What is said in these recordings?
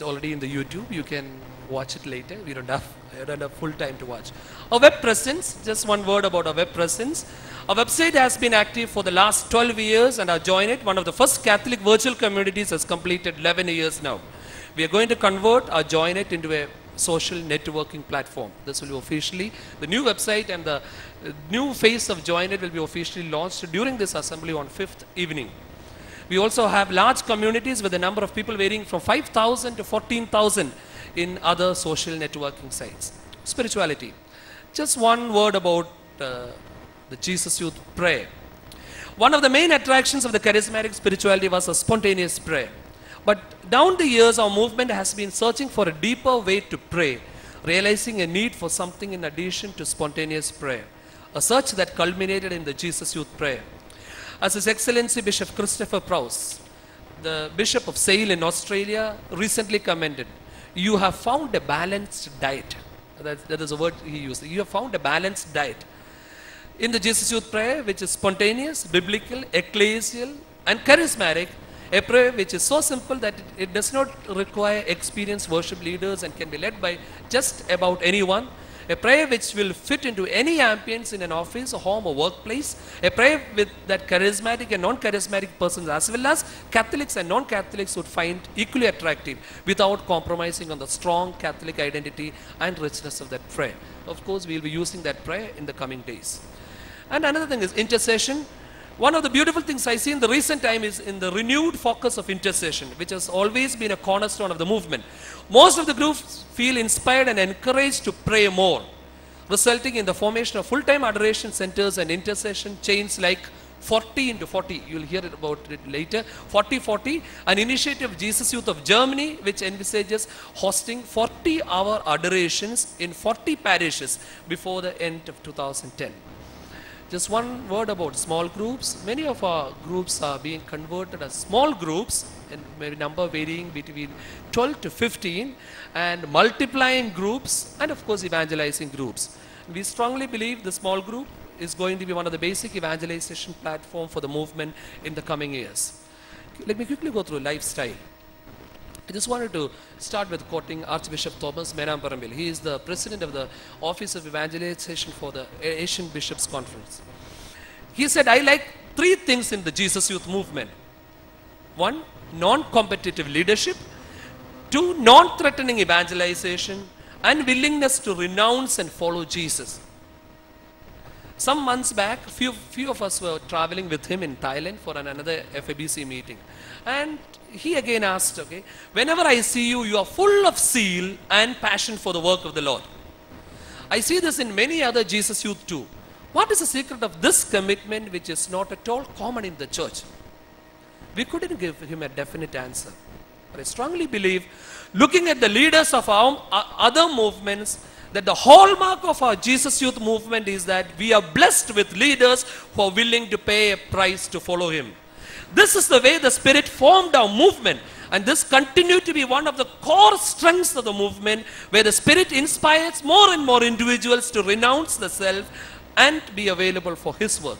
already in the YouTube. You can watch it later. We don't have full time to watch. Our web presence, just one word about our web presence. Our website has been active for the last 12 years, and our Join It, one of the first Catholic virtual communities, has completed 11 years now. We are going to convert our Join It into a social networking platform. This will be officially, the new website and the new face of Join It will be officially launched during this assembly on 5th evening. We also have large communities with a number of people varying from 5,000 to 14,000 in other social networking sites. Spirituality. Just one word about the Jesus Youth Prayer. One of the main attractions of the charismatic spirituality was a spontaneous prayer. But down the years, our movement has been searching for a deeper way to pray, realizing a need for something in addition to spontaneous prayer. A search that culminated in the Jesus Youth Prayer. As His Excellency Bishop Christopher Prowse, the Bishop of Sale in Australia, recently commented, "You have found a balanced diet." That is a word he used. You have found a balanced diet in the Jesus Youth Prayer, which is spontaneous, biblical, ecclesial, and charismatic. A prayer which is so simple that it does not require experienced worship leaders and can be led by just about anyone. A prayer which will fit into any ambience in an office, a home, or workplace. A prayer with that charismatic and non-charismatic persons as well as Catholics and non-Catholics would find equally attractive without compromising on the strong Catholic identity and richness of that prayer. Of course, we will be using that prayer in the coming days. And another thing is intercession. One of the beautiful things I see in the recent time is in the renewed focus of intercession, which has always been a cornerstone of the movement. Most of the groups feel inspired and encouraged to pray more, resulting in the formation of full-time adoration centers and intercession chains like 40 into 40. You'll hear about it later. 40-40, an initiative of Jesus Youth of Germany, which envisages hosting 40-hour adorations in 40 parishes before the end of 2010. Just one word about small groups. Many of our groups are being converted as small groups, and maybe number varying between 12 to 15, and multiplying groups, and of course evangelizing groups. We strongly believe the small group is going to be one of the basic evangelization platform for the movement in the coming years. Let me quickly go through lifestyle. I just wanted to start with quoting Archbishop Thomas Menamparambil. He is the president of the Office of Evangelization for the Asian Bishops Conference. He said, "I like three things in the Jesus Youth movement. One, non-competitive leadership. Two, non-threatening evangelization. And willingness to renounce and follow Jesus." Some months back, few of us were traveling with him in Thailand for another FABC meeting. And he again asked, okay, "Whenever I see you, you are full of zeal and passion for the work of the Lord. I see this in many other Jesus Youth too. What is the secret of this commitment which is not at all common in the church?" We couldn't give him a definite answer. But I strongly believe, looking at the leaders of our other movements, that the hallmark of our Jesus Youth movement is that we are blessed with leaders who are willing to pay a price to follow him. This is the way the Spirit formed our movement, and this continued to be one of the core strengths of the movement, where the Spirit inspires more and more individuals to renounce the self and be available for His work.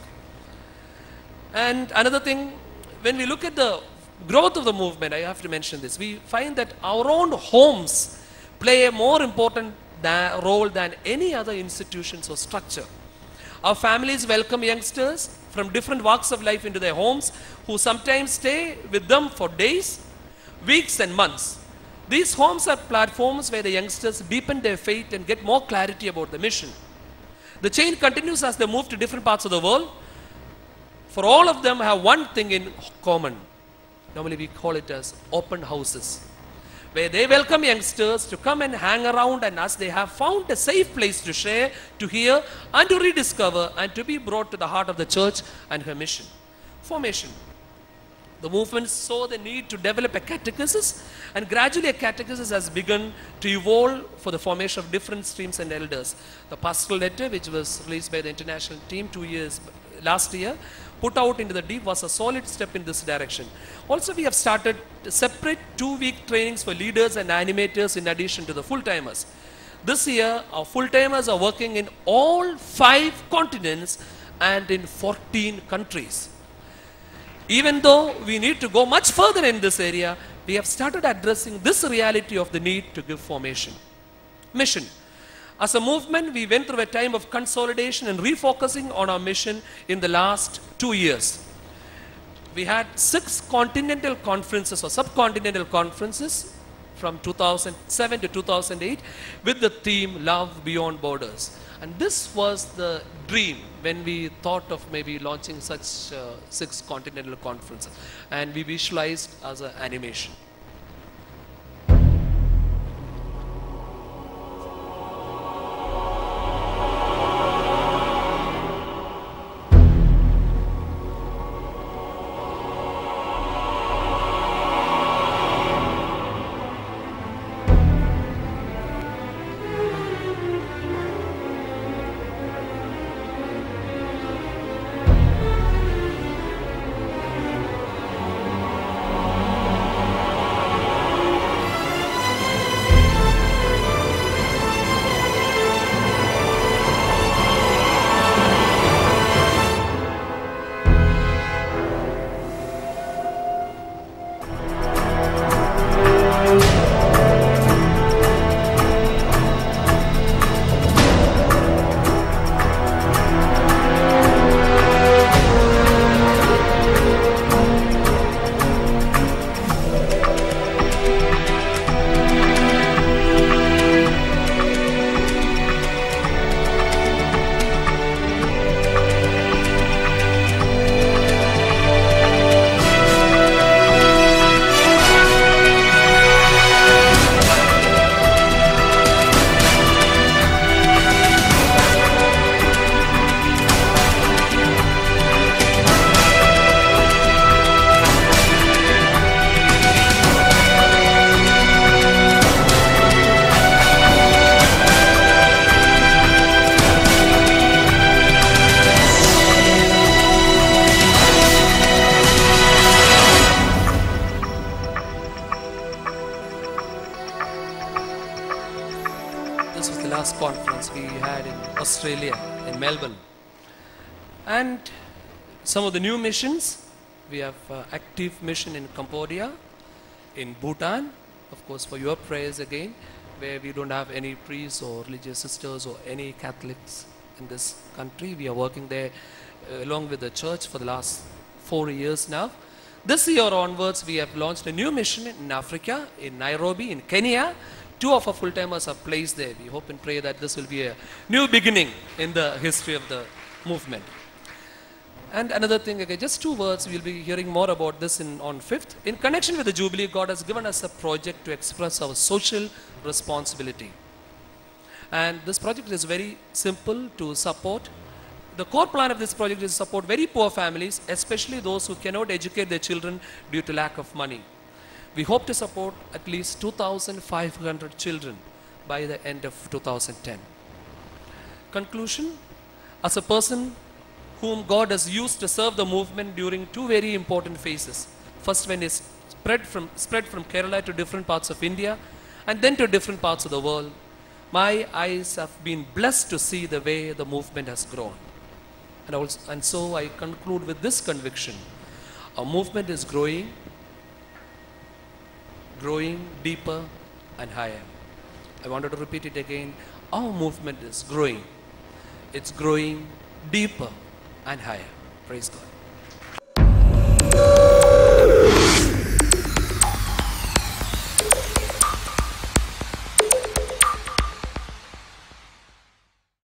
And another thing, when we look at the growth of the movement, I have to mention this, we find that our own homes play a more important role than any other institutions or structure. Our families welcome youngsters from different walks of life into their homes, who sometimes stay with them for days, weeks and months. These homes are platforms where the youngsters deepen their faith and get more clarity about the mission. The chain continues as they move to different parts of the world. For all of them have one thing in common. Normally we call it as open houses, where they welcome youngsters to come and hang around, and as they have found a safe place to share, to hear, and to rediscover, and to be brought to the heart of the church and her mission. Formation. The movement saw the need to develop a catechesis, and gradually a catechesis has begun to evolve for the formation of different streams and elders. The pastoral letter, which was released by the international team last year, put out into the deep, was a solid step in this direction. Also, we have started separate 2-week trainings for leaders and animators in addition to the full-timers. This year, our full-timers are working in all 5 continents and in 14 countries. Even though we need to go much further in this area, we have started addressing this reality of the need to give formation. Mission. As a movement, we went through a time of consolidation and refocusing on our mission in the last 2 years. We had 6 continental conferences or subcontinental conferences from 2007 to 2008 with the theme Love Beyond Borders. And this was the dream when we thought of maybe launching such 6 continental conferences. And we visualized as an animation. This was the last conference we had in Australia, in Melbourne. And some of the new missions, we have active mission in Cambodia, in Bhutan, of course for your prayers again, where we don't have any priests or religious sisters or any Catholics in this country. We are working there along with the church for the last 4 years now. This year onwards, we have launched a new mission in Africa, in Nairobi, in Kenya. 2 of our full-timers are placed there. We hope and pray that this will be a new beginning in the history of the movement. And another thing, okay, just 2 words, we'll be hearing more about this on 5th. In connection with the Jubilee, God has given us a project to express our social responsibility. And this project is very simple to support. The core plan of this project is to support very poor families, especially those who cannot educate their children due to lack of money. We hope to support at least 2,500 children by the end of 2010. Conclusion, as a person whom God has used to serve the movement during 2 very important phases. First, when it spread from Kerala to different parts of India and then to different parts of the world, my eyes have been blessed to see the way the movement has grown. And so I conclude with this conviction. Our movement is growing deeper and higher. I wanted to repeat it again. Our movement is growing. It's growing deeper and higher. Praise God.